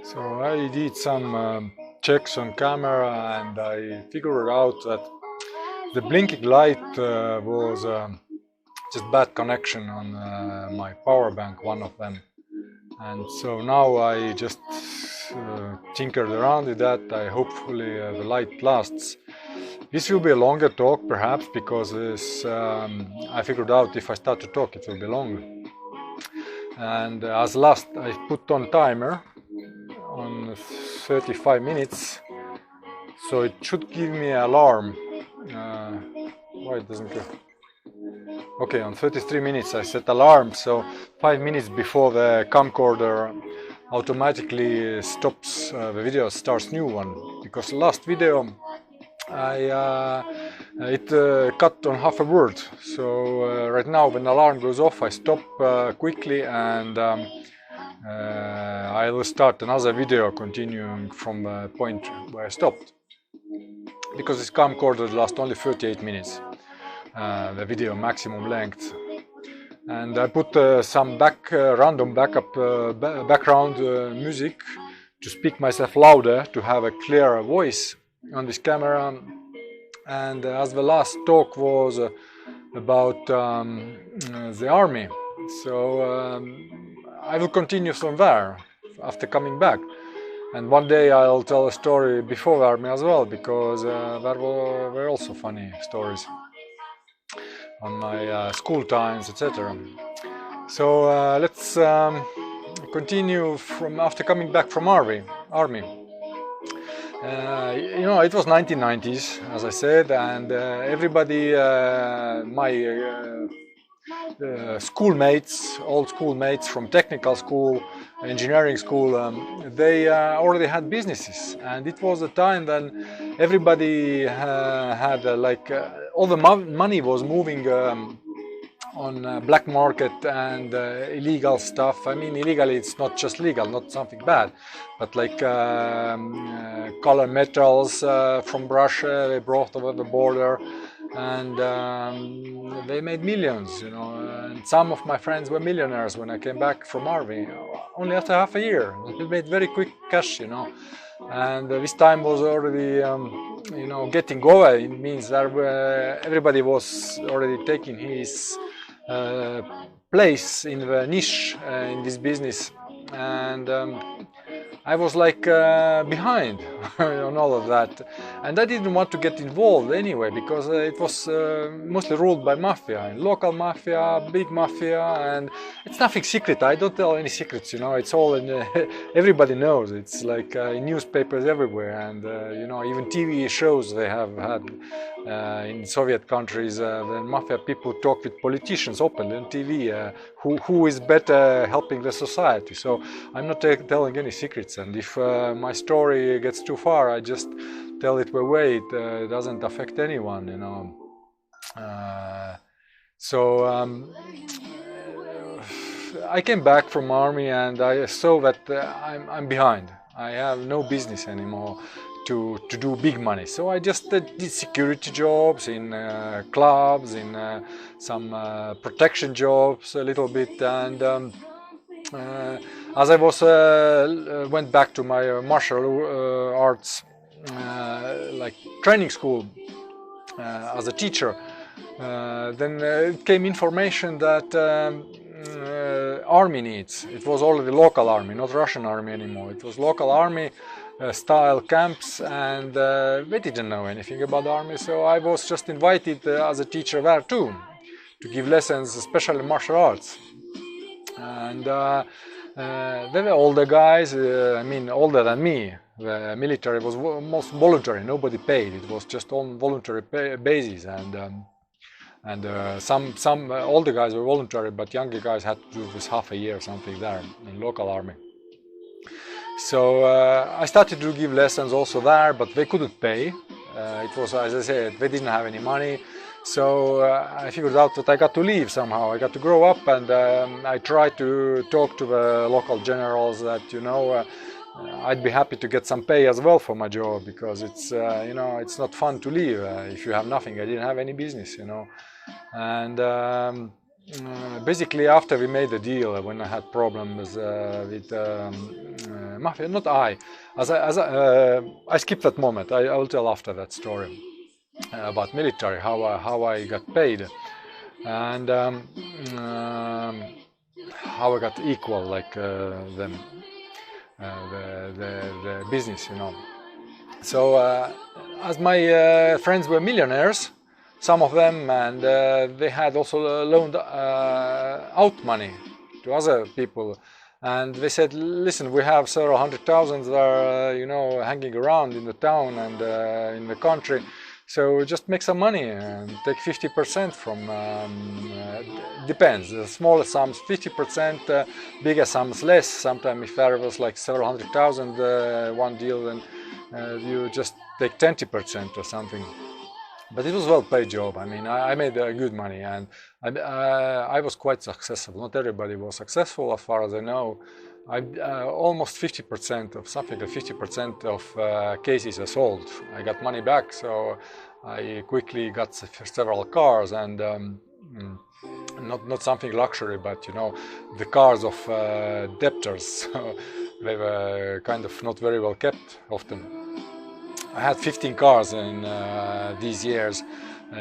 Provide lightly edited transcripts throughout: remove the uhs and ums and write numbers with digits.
So I did some checks on camera and I figured out that the blinking light was just bad connection on my power bank, one of them. And so now I just tinkered around with that. I hopefully the light lasts. This will be a longer talk perhaps because I figured out if I start to talk it will be longer. And as last I put on timer on 35 minutes, so it should give me an alarm. Why it doesn't go? Okay, on 33 minutes I set alarm, so 5 minutes before the camcorder automatically stops the video, starts new one. Because last video it cut on half a word, so right now when the alarm goes off I stop quickly and I will start another video continuing from the point where I stopped, because this camcorder lasts only 38 minutes, the video maximum length. And I put some random background music to speak myself louder, to have a clearer voice on this camera. And as the last talk was about the army, so I will continue from there after coming back. And one day I'll tell a story before the army as well, because there were also funny stories on my school times, etc. So let's continue from after coming back from army. You know, it was 1990s, as I said, and everybody, my schoolmates, old schoolmates from technical school, engineering school, they already had businesses, and it was a time when everybody had all the money was moving on black market and illegal stuff. I mean, illegally, it's not just legal, not something bad, but like color metals from Russia, they brought over the border, and they made millions, you know. And some of my friends were millionaires when I came back from army, only after half a year. They made very quick cash, you know. And this time was already, you know, getting over. It means that everybody was already taking his place in the niche in this business, and I was like behind on all of that, and I didn't want to get involved anyway, because it was mostly ruled by mafia, local mafia, big mafia, and it's nothing secret. I don't tell any secrets, you know. It's all in, everybody knows. It's like in newspapers everywhere, and you know, even TV shows they have had in Soviet countries. The mafia people talk with politicians openly on TV. Who is better helping the society? So I'm not telling any secrets, and if my story gets too far, I just tell it the way it doesn't affect anyone, you know. So I came back from army and I saw that I'm behind. I have no business anymore to do big money. So I just did security jobs in clubs, in some protection jobs a little bit, and as I was went back to my martial arts like training school as a teacher, then it came information that army needs. It was already local army, not Russian army anymore. It was local army style camps, and they didn't know anything about the army, so I was just invited as a teacher there too, to give lessons, especially martial arts. And they were older guys, I mean older than me. The military was most voluntary, nobody paid. It was just on voluntary basis, and some older guys were voluntary, but younger guys had to do this half a year or something there in local army. So I started to give lessons also there, but they couldn't pay. It was, as I said, they didn't have any money. So I figured out that I got to leave somehow. I got to grow up, and I tried to talk to the local generals that, you know, I'd be happy to get some pay as well for my job, because it's, you know, it's not fun to leave if you have nothing. I didn't have any business, you know. And basically after we made the deal, when I had problems with mafia, not I, I skipped that moment. I will tell after that story about military, how I got paid, and how I got equal like them, the business, you know. So as my friends were millionaires, some of them, and they had also loaned out money to other people, and they said, listen, we have several hundred thousands that are you know, hanging around in the town and in the country, so just make some money and take 50% from depends, the smaller sums 50%, bigger sums less. Sometimes if there was like several hundred thousand one deal, then you just take 20% or something. But it was a well-paid job. I mean, I made good money, and I was quite successful. Not everybody was successful, as far as I know. Almost 50% of something, 50% of cases I sold. I got money back, so I quickly got several cars, and not something luxury, but you know, the cars of debtors. They were kind of not very well kept often. I had 15 cars in these years,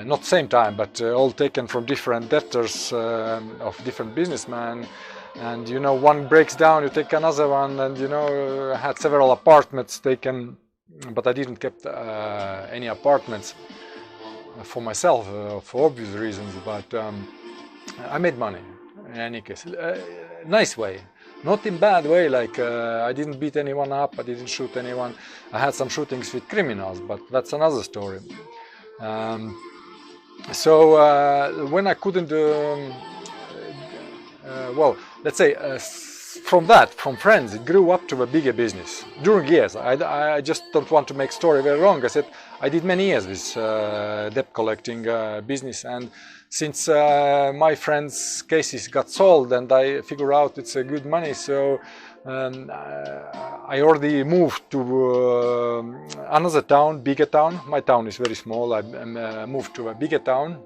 not same time, but all taken from different debtors of different businessmen. And you know, one breaks down, you take another one, and you know, I had several apartments taken, but I didn't keep any apartments for myself for obvious reasons. But I made money in any case, nice way. Not in bad way, like I didn't beat anyone up, I didn't shoot anyone. I had some shootings with criminals, but that's another story. So when I couldn't, well, let's say from friends, it grew up to a bigger business. During years, I just don't want to make story very long. I said I did many years with debt collecting business, and since my friends' cases got sold and I figured out it's a good money, so I already moved to another town, bigger town. My town is very small. I moved to a bigger town,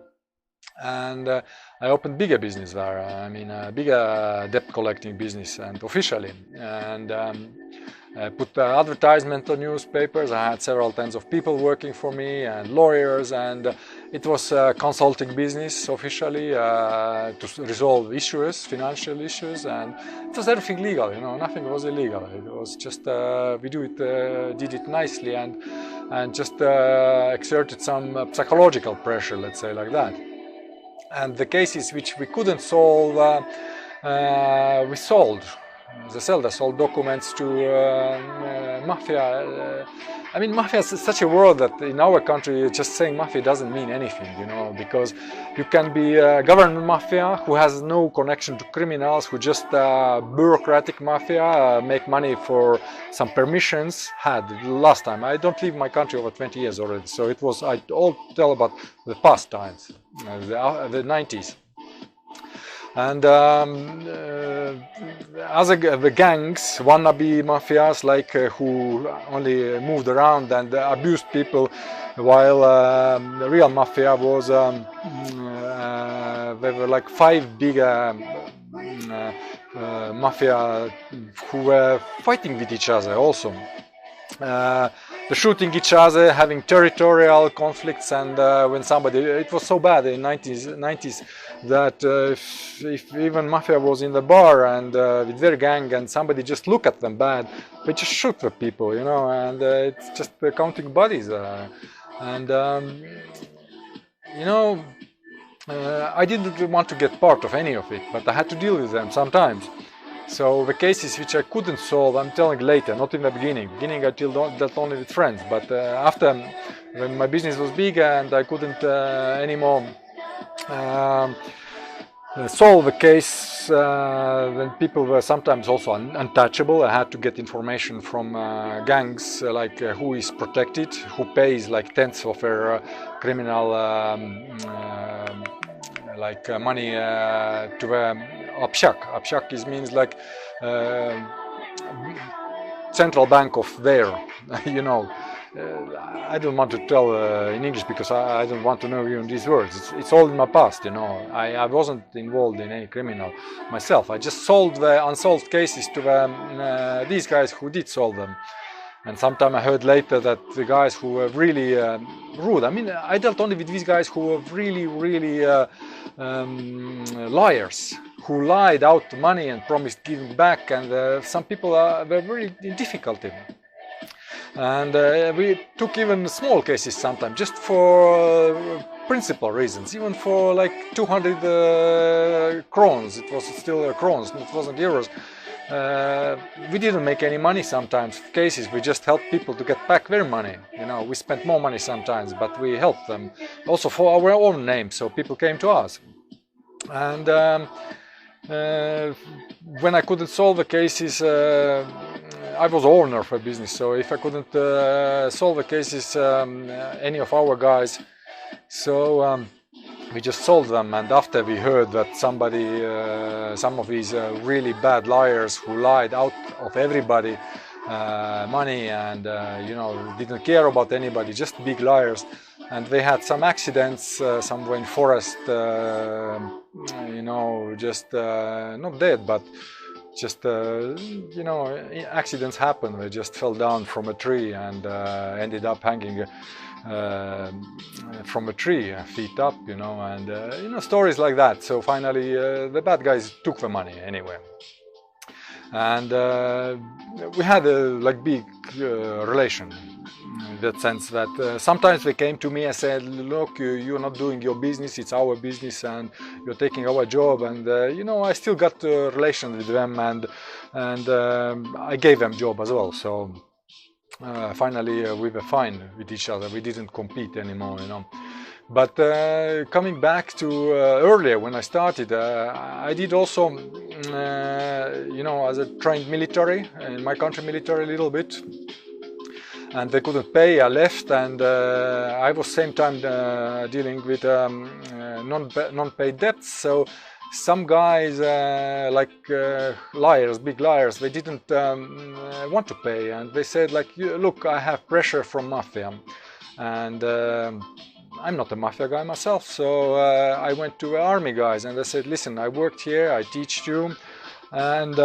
and I opened bigger business there. I mean, a bigger debt collecting business, and officially, and I put advertisement on newspapers. I had several tens of people working for me and lawyers, and it was a consulting business officially to resolve issues, financial issues, and it was everything legal. You know, nothing was illegal. It was just we did it nicely, and just exerted some psychological pressure, let's say like that. And the cases which we couldn't solve, we sold. The Zelda sold documents to mafia. I mean, mafia is such a word that in our country, just saying mafia doesn't mean anything, you know, because you can be a government mafia who has no connection to criminals, who just bureaucratic mafia, make money for some permissions. Had last time. I don't leave my country over 20 years already, so it was, I all tell about the past times, the 90s. And the gangs, wannabe mafias, like who only moved around and abused people, while the real mafia was, there were like 5 big mafia who were fighting with each other also. Shooting each other, having territorial conflicts, and when somebody, it was so bad in 90s that if even mafia was in the bar and with their gang and somebody just look at them bad, they just shoot the people, you know, and it's just counting bodies. And you know, I didn't want to get part of any of it, but I had to deal with them sometimes. So the cases which I couldn't solve, I'm telling later, not in the beginning. Beginning I dealt only with friends, but after, when my business was big and I couldn't anymore solve the case, then people were sometimes also untouchable. I had to get information from gangs, like who is protected, who pays like tenths of their criminal money to Общак. Общак means like central bank of there, you know. I don't want to tell in English because I don't want to know even these words. It's all in my past, you know. I wasn't involved in any criminal myself. I just solved the unsolved cases to these guys who did solve them. And sometime I heard later that the guys who were really rude, I mean, I dealt only with these guys who were really, really liars, who lied out money and promised giving back, and some people were very in difficulty. And we took even small cases sometimes, just for principal reasons, even for like 200 crowns. It was still crowns, it wasn't euros. We didn't make any money sometimes. Cases we just helped people to get back their money. You know, we spent more money sometimes, but we helped them also for our own name. So people came to us, and when I couldn't solve the cases, I was owner for a business. So if I couldn't solve the cases, any of our guys, so. We just sold them, and after we heard that somebody, some of these really bad liars who lied out of everybody money and you know, didn't care about anybody, just big liars, and they had some accidents somewhere in forest, you know, just not dead, but just you know, accidents happen. They just fell down from a tree and ended up hanging from a tree, feet up, you know, and you know, stories like that. So finally the bad guys took the money anyway, and we had a like big relation, in that sense that sometimes they came to me and said, look, you're not doing your business, it's our business, and you're taking our job, and you know, I still got a relation with them, and I gave them job as well. So finally we were fine with each other, we didn't compete anymore, you know. But coming back to earlier when I started, I did also you know, as a trained military in my country, military a little bit, and they couldn't pay. I left, and I was same time dealing with non-paid debts. So some guys like liars, big liars, they didn't want to pay, and they said like, look, I have pressure from mafia, and I'm not a mafia guy myself, so I went to army guys and I said, listen, I worked here, I teach you, and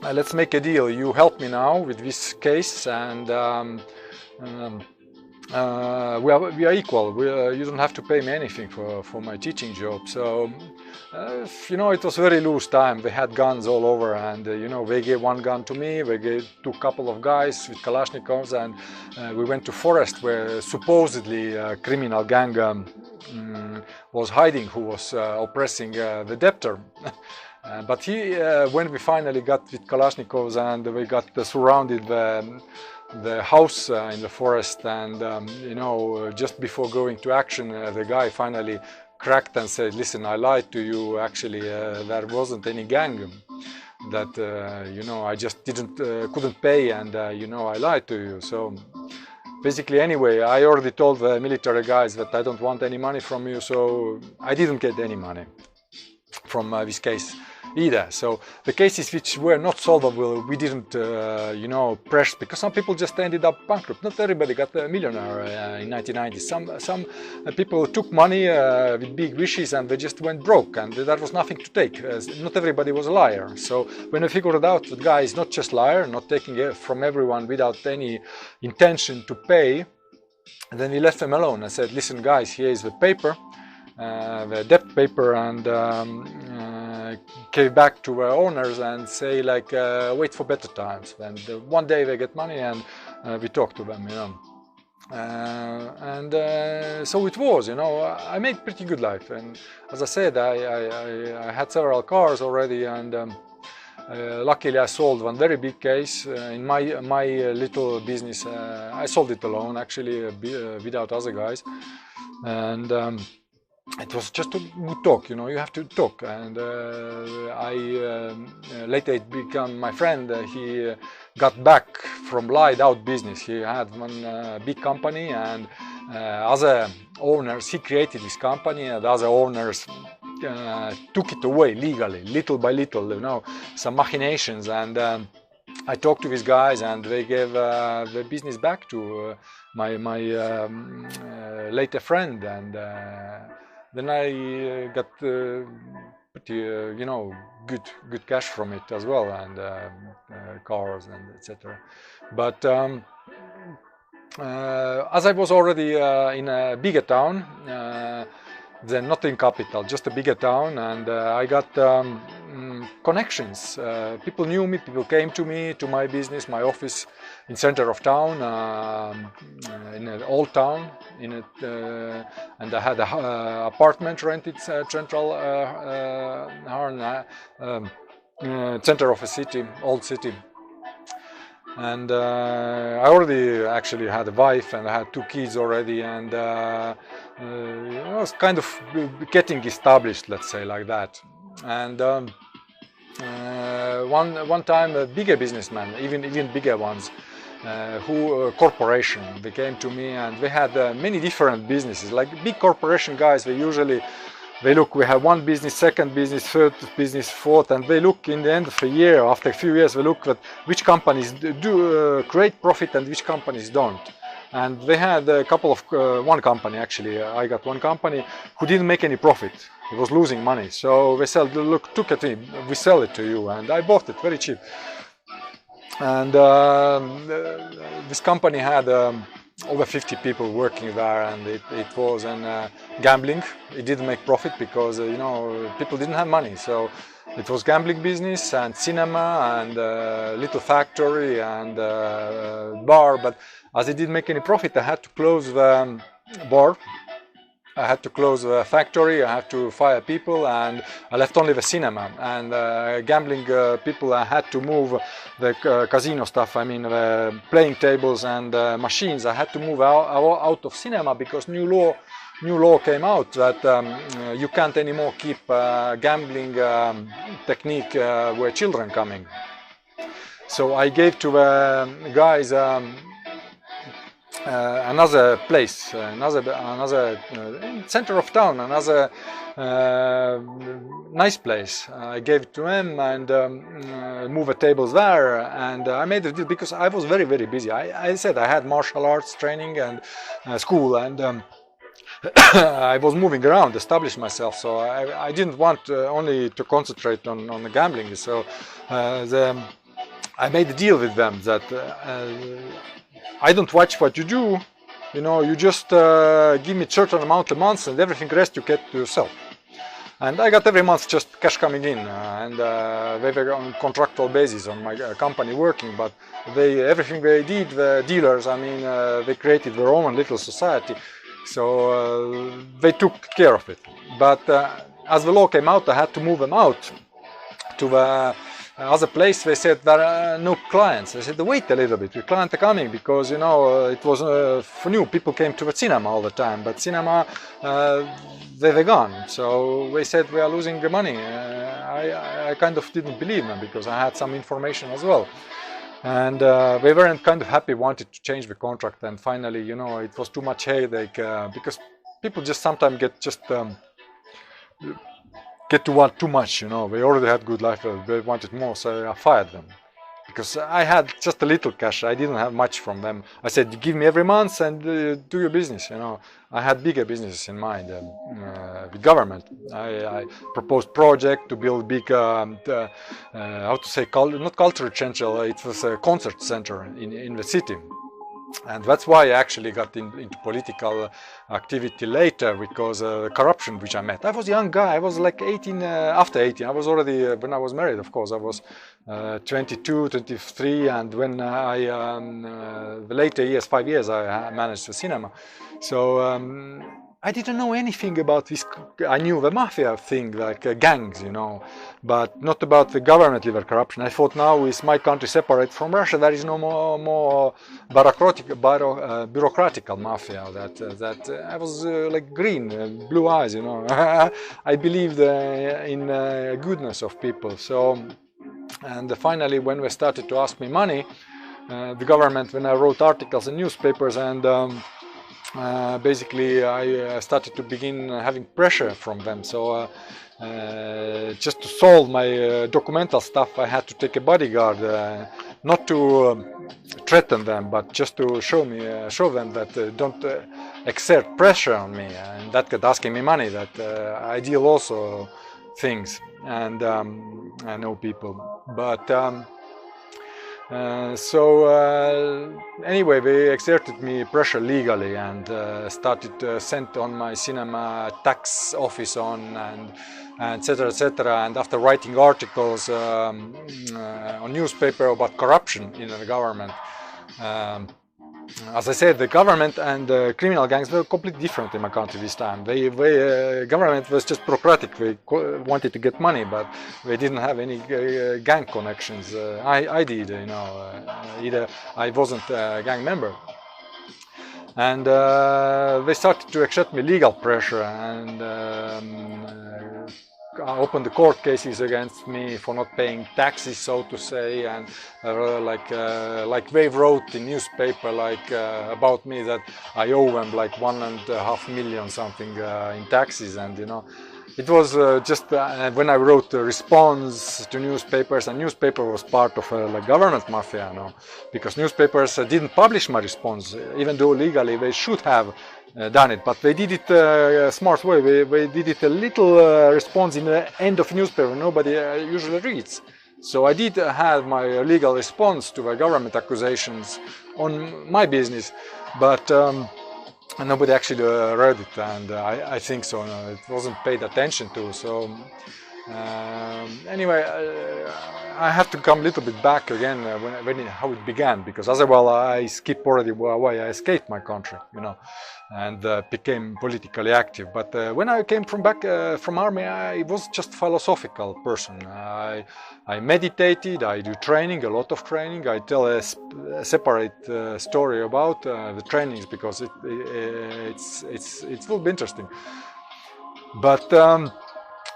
let's make a deal. You help me now with this case, and we are equal. You don't have to pay me anything for my teaching job. So you know, it was very loose time. They had guns all over, and you know, they gave one gun to me, they gave a couple of guys with Kalashnikovs, and we went to forest where supposedly a criminal gang was hiding, who was oppressing the debtor. But when we finally got with Kalashnikovs and we got surrounded the house in the forest, and you know, just before going to action, the guy finally cracked and said, listen, I lied to you, actually there wasn't any gang, that you know, I just couldn't pay, and you know, I lied to you. So basically, anyway, I already told the military guys that I don't want any money from you, so I didn't get any money from this case either. So the cases which were not solvable, we didn't you know, press, because some people just ended up bankrupt. Not everybody got a millionaire in 1990s. Some people took money with big wishes, and they just went broke, and there was nothing to take. Not everybody was a liar. So when I figured out that guy is not just liar, not taking it from everyone without any intention to pay, then we left them alone. I said, listen guys, here is the paper, the debt paper, and gave back to our owners and say like, wait for better times, and one day they get money, and we talk to them, you know. So it was, you know, I made pretty good life, and as I said, I had several cars already, and luckily I sold one very big case in my little business. I sold it alone, actually, without other guys, and it was just a good talk, you know, you have to talk. And later it became my friend. He got back from lied out business. He had one big company, and other owners, he created this company, and other owners took it away legally, little by little, you know, some machinations, and I talked to these guys, and they gave the business back to my later friend, and then I got pretty good cash from it as well, and cars and etc. But as I was already in a bigger town, then not in capital, just a bigger town, and I got connections. People knew me, people came to me, to my business, my office in center of town, in an old town, and I had an apartment rented central center of a city, old city. And I already actually had a wife, and I had 2 kids already, and I was kind of getting established, let's say, like that. And one time a bigger businessman, even bigger ones, corporation, they came to me, and they had many different businesses. Like big corporation guys, they look, we have one business, second business, third business, fourth, and they look in the end of the year, after a few years, they look at which companies do create profit and which companies don't. And they had a couple of, one company actually, I got one company who didn't make any profit. It was losing money. So they said, look, look at me, we sell it to you. And I bought it very cheap. And this company had over 50 people working there, and it was gambling. It didn't make profit because people didn't have money, so it was gambling business and cinema and little factory and bar. But as it didn't make any profit, I had to close the bar, I had to close the factory, I had to fire people, and I left only the cinema. And gambling people, I had to move the casino stuff, I mean the playing tables and machines, I had to move out of cinema, because new law came out that you can't anymore keep gambling technique where children coming. So I gave to the guys another place, another center of town, another nice place. I gave it to them and moved the tables there, and I made a deal because I was very, very busy. I said I had martial arts training and school, and I was moving around, established myself, so I didn't want only to concentrate on the gambling. So I made a deal with them that I don't watch what you do, you just give me a certain amount a month, and everything rest you get to yourself. And I got every month just cash coming in, and they were on contractual basis on my company working, but everything they did, the dealers, I mean, they created their own little society, so they took care of it. But as the law came out, I had to move them out to the other place. They said there are no clients. I said, wait a little bit, the clients are coming, because it was for new people came to the cinema all the time, but cinema they were gone. So they said we are losing the money. I kind of didn't believe them, because I had some information as well, and they weren't kind of happy, wanted to change the contract, and finally it was too much headache, because people just sometimes get to want too much, they already had good life, they wanted more, so I fired them. Because I had just a little cash, I didn't have much from them. I said, give me every month and do your business, I had bigger businesses in mind, the government. I proposed project to build big, how to say, not cultural center, it was a concert center in the city. And that's why I actually got into political activity later, because corruption which I met. I was a young guy, I was like 18, after 18, I was already, when I was married, of course, I was 22, 23, and when the later years, 5 years, I managed the cinema. So I didn't know anything about this. I knew the mafia thing, like gangs, but not about the government level corruption. I thought, now is my country separate from Russia, there is no more bureaucratic mafia. That I was like green, blue eyes, I believed in goodness of people. So, and finally, when they started to ask me money, the government, when I wrote articles in newspapers, and basically I started to begin having pressure from them. So just to solve my documental stuff, I had to take a bodyguard not to threaten them, but just to show them that don't exert pressure on me, and that got asking me money. That I deal also things, and I know people, but. Anyway, they exerted me pressure legally and started sent on my cinema tax office on and etc. etc. And after writing articles on newspaper about corruption in the government, as I said, the government and criminal gangs were completely different in my country this time. Government was just bureaucratic. They wanted to get money, but they didn't have any gang connections. I did, you know. Either I wasn't a gang member. And they started to exert me legal pressure and opened the court cases against me for not paying taxes, so to say, and like they wrote in newspaper about me that I owe them like 1.5 million something in taxes, and you know, it was just when I wrote the response to newspapers, and newspaper was part of like government mafia, you know, because newspapers didn't publish my response, even though legally they should have done it, but they did it a smart way. They did it a little response in the end of newspaper nobody usually reads. So I did have my legal response to the government accusations on my business, but nobody actually read it, and I think so. No, it wasn't paid attention to. So anyway, I have to come a little bit back again how it began, because as well I skipped already why I escaped my country, you know, and became politically active. But when I came back from army, I was just philosophical person. I meditated, I do training, a lot of training. I tell a separate story about the trainings, because it will be interesting. But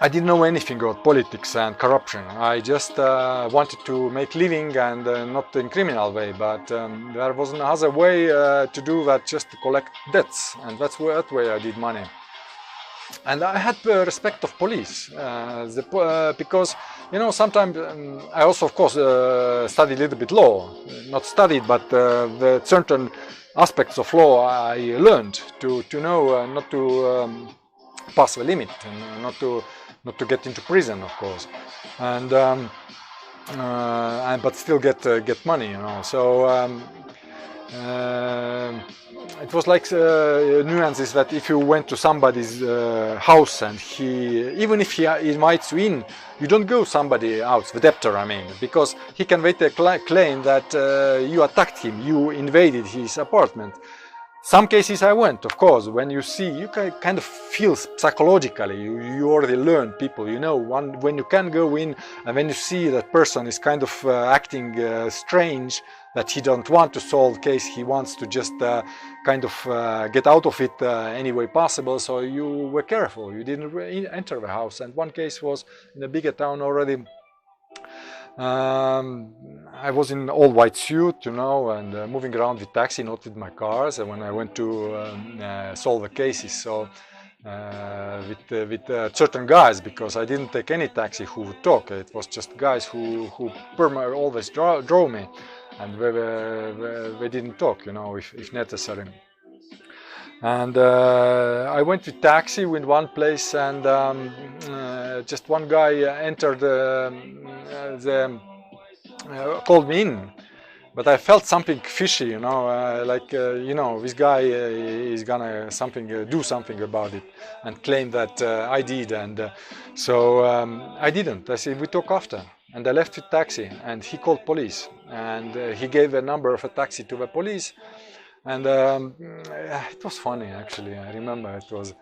I didn't know anything about politics and corruption. I just wanted to make living, and not in criminal way, but there was another way to do that, just to collect debts, and that way I did money. And I had respect of police, because, you know, sometimes I also, of course, studied a little bit law. Not studied, but the certain aspects of law I learned to know not to pass the limit, and not to get into prison, of course, and but still get money, you know. So it was like nuances that if you went to somebody's house and even if he invites you in, you don't go somebody else, the debtor, I mean, because he can make a claim that you attacked him, you invaded his apartment. Some cases I went, of course. When you see, you can kind of feel psychologically, you already learn people, you know, when you can go in, and when you see that person is kind of acting strange, that he don't want to solve case, he wants to just kind of get out of it any way possible, so you were careful, you didn't enter the house. And one case was in a bigger town already. I was in all white suit, you know, and moving around with taxi, not with my cars. And when I went to solve the cases, so with certain guys, because I didn't take any taxi who would talk. It was just guys who always drove me, and they didn't talk, you know, if necessary. And I went with taxi with one place, and just one guy entered called me in, but I felt something fishy, you know, you know, this guy is gonna do something about it, and claim that I did, and so I didn't. I said we talk after, and I left with taxi, and he called police, and he gave the number of a taxi to the police. And it was funny, actually. I remember it was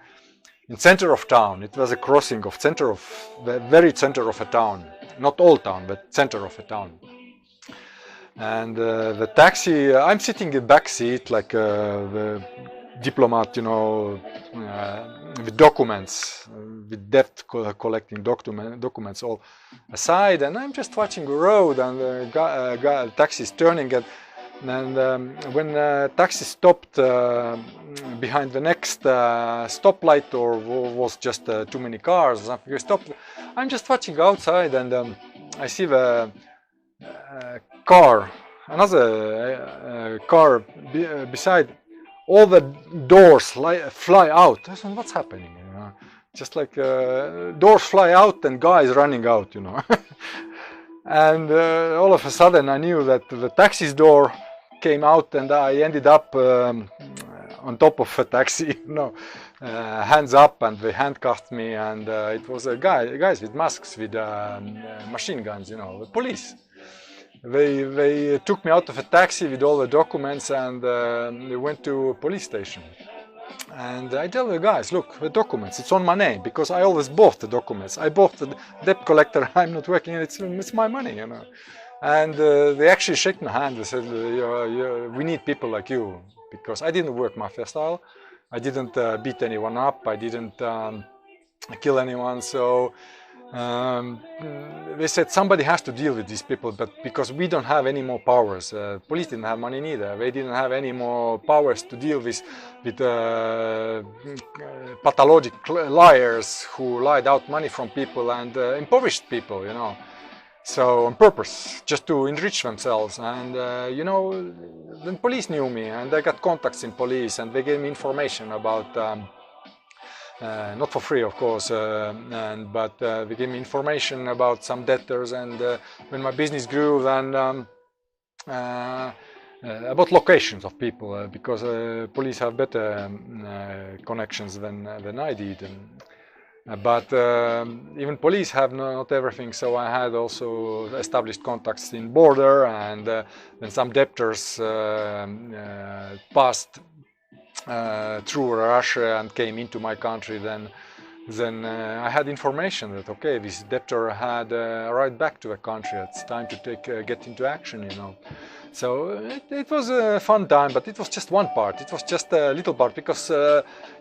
in center of town. It was a crossing of the very center of a town, not old town, but center of a town. And the taxi, I'm sitting in the back seat like the diplomat, you know, with documents, with debt collecting documents all aside, and I'm just watching the road, and the taxi is turning, and when taxi stopped behind the next stoplight, or was just too many cars or something, we stopped. I'm just watching outside, and I see the car, another car beside, all the doors fly out. I said, what's happening? You know? Just like doors fly out and guys running out, you know. And all of a sudden I knew that the taxi's door came out and I ended up on top of a taxi, you know, hands up, and they handcuffed me, and it was guys with masks, with machine guns, you know, the police. They took me out of a taxi with all the documents, and they went to a police station. And I tell the guys, look, the documents, it's on my name, because I always bought the documents. I bought the debt collector, I'm not working, it's my money, you know. And they actually shook my hand. They said, we need people like you, because I didn't work mafia style. I didn't beat anyone up. I didn't kill anyone. So they said somebody has to deal with these people, but because we don't have any more powers. Police didn't have money neither. They didn't have any more powers to deal with pathologic liars who lied out money from people and impoverished people, you know. So on purpose, just to enrich themselves. And you know, then police knew me, and I got contacts in police, and they gave me information about, not for free of course, but they gave me information about some debtors, and when my business grew, then about locations of people, because police have better connections than I did. But even police have not everything, so I had also established contacts in border, and when some debtors passed through Russia and came into my country, then I had information that, okay, this debtor had arrived back to the country, it's time to get into action, you know. So it was a fun time, but it was just one part. It was just a little part, because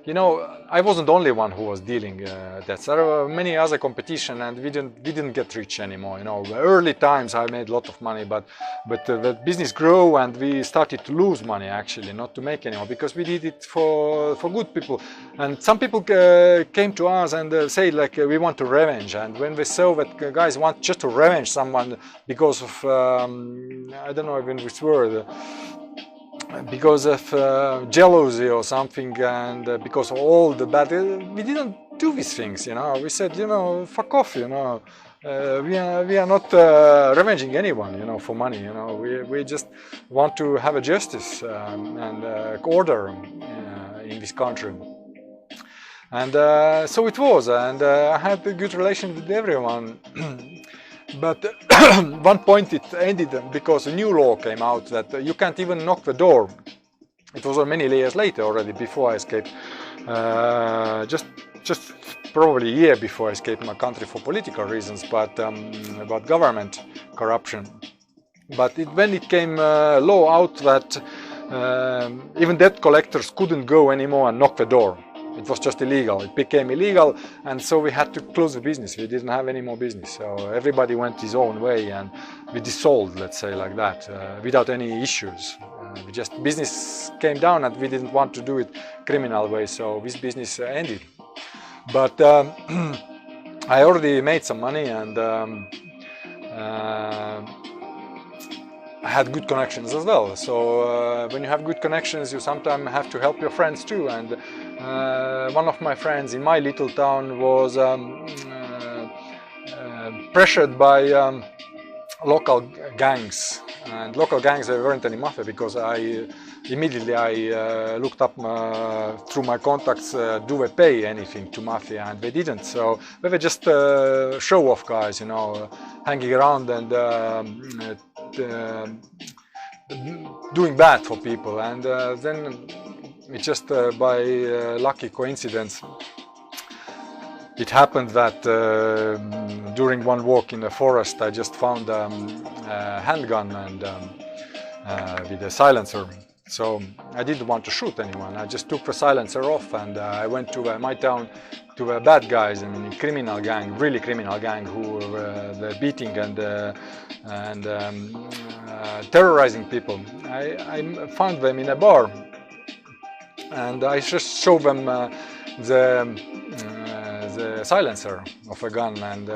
you know, I wasn't the only one who was dealing that. There were many other competition, and we didn't get rich anymore. You know, early times I made a lot of money, but the business grew, and we started to lose money actually, not to make anymore, because we did it for good people. And some people came to us and said like, we want to revenge. And when we saw that guys want just to revenge someone because of I don't know even which word, because of jealousy or something, and because of all the bad, we didn't do these things, you know. We said, you know, fuck off, you know. We are not revenging anyone, you know, for money, you know. We just want to have a justice and order in this country. And so it was, and I had a good relation with everyone. But one point it ended because a new law came out that you can't even knock the door. It was many years later already, before I escaped, just probably a year before I escaped my country for political reasons, but about government corruption. But when it came law out that even debt collectors couldn't go anymore and knock the door. It was just illegal. It became illegal, and so we had to close the business. We didn't have any more business, so everybody went his own way, and we dissolved, let's say like that, without any issues. Business came down, and we didn't want to do it criminal way, so this business ended. But I already made some money, and I had good connections as well. So when you have good connections, you sometimes have to help your friends too. And one of my friends in my little town was pressured by local gangs. And local gangs, there weren't any mafia, because immediately I looked up through my contacts, do they pay anything to mafia, and they didn't. So they were just show-off guys, you know, hanging around and doing bad for people. And then it just by lucky coincidence, it happened that during one walk in the forest, I just found a handgun and with a silencer. So I didn't want to shoot anyone. I just took the silencer off, and I went to my town to the bad guys, I mean, criminal gang, really criminal gang, who were beating and terrorizing people. I found them in a bar, and I just showed them the silencer of a gun, and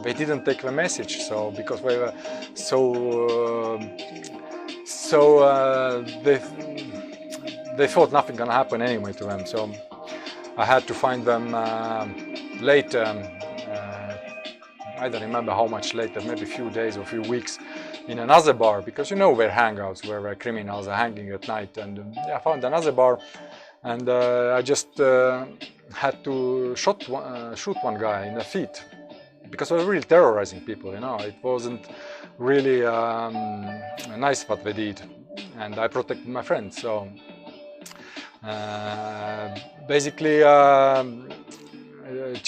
they didn't take the message, so because we were they thought nothing gonna happen anyway to them. So I had to find them later. I don't remember how much later, maybe a few days or a few weeks, in another bar, because you know where hangouts, where criminals are hanging at night. And I found another bar, and I just had to shoot one guy in the feet, because I was really terrorizing people, you know. It wasn't really nice what they did, and I protected my friends. So basically,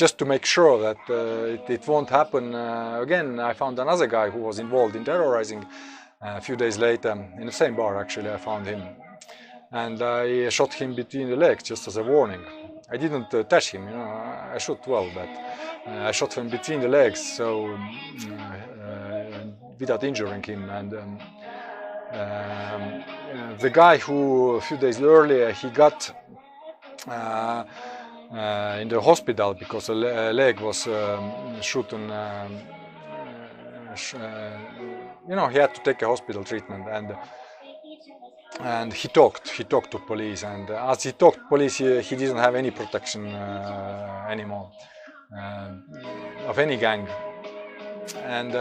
just to make sure that it won't happen again, I found another guy who was involved in terrorizing. A few days later, in the same bar actually, I found him, and I shot him between the legs just as a warning. I didn't touch him, you know. I shot well, but I shot him between the legs, so without injuring him. And the guy who a few days earlier he got in the hospital because a leg was shot. You know, he had to take a hospital treatment, and he talked to police, and as he talked to police, he didn't have any protection anymore of any gang. And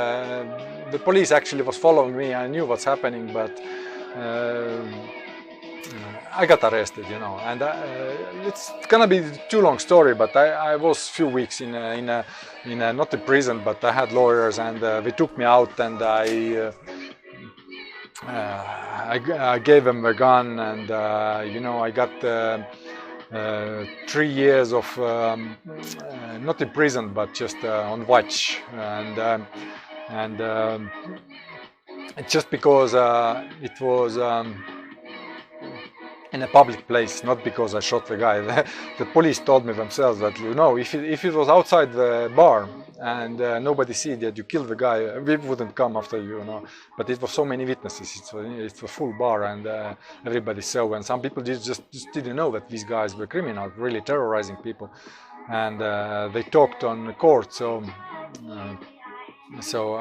the police actually was following me. I knew what's happening, but I got arrested, you know. And it's gonna be too long story, but I was few weeks in a not a prison, but I had lawyers, and they took me out, and I gave them a gun, and you know, I got 3 years of not in prison, but just on watch, and just because it was in a public place, not because I shot the guy. The police told me themselves that, you know, if it was outside the bar and nobody see that you killed the guy, we wouldn't come after you, you know. But it was so many witnesses. It's a full bar, and everybody saw. And some people just didn't know that these guys were criminals, really terrorizing people. And they talked on the court. So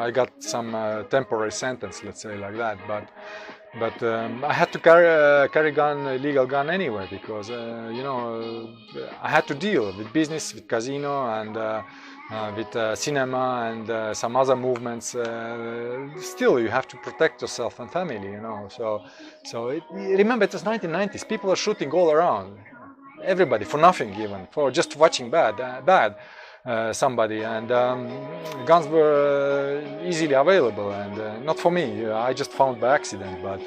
I got some temporary sentence, let's say like that. But I had to carry gun, illegal gun anyway, because you know, I had to deal with business, with casino, and with cinema, and some other movements. Still, you have to protect yourself and family, you know. Remember, it was 1990s. People are shooting all around, everybody, for nothing, even for just watching somebody, and guns were easily available, and not for me. I just found by accident, but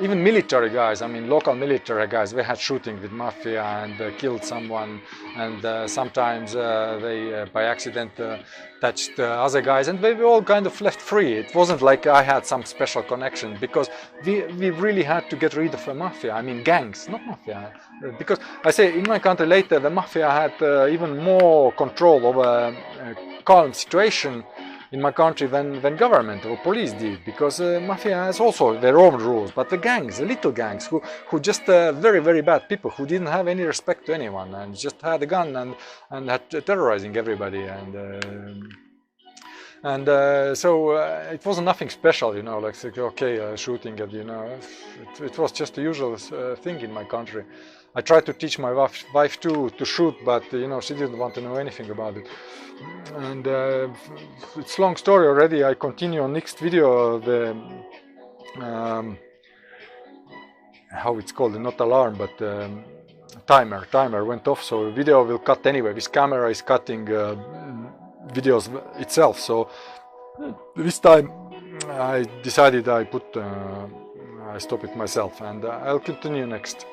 even military guys, I mean local military guys, they had shooting with mafia and killed someone, and sometimes they by accident touched other guys, and they were all kind of left free. It wasn't like I had some special connection, because we really had to get rid of the mafia. I mean gangs, not mafia, because I say in my country later the mafia had even more control over a calm situation in my country than government or police did, because mafia has also their own rules. But the gangs, the little gangs, who just very, very bad people, who didn't have any respect to anyone, and just had a gun and had terrorizing everybody, so it wasn't nothing special, you know, like okay, shooting, and you know, it was just the usual thing in my country. I tried to teach my wife to shoot, but you know, she didn't want to know anything about it. And it's a long story already. I continue on next video. The how it's called, not alarm, but timer went off, so the video will cut anyway. This camera is cutting videos itself, so this time I decided I stop it myself, and I'll continue next.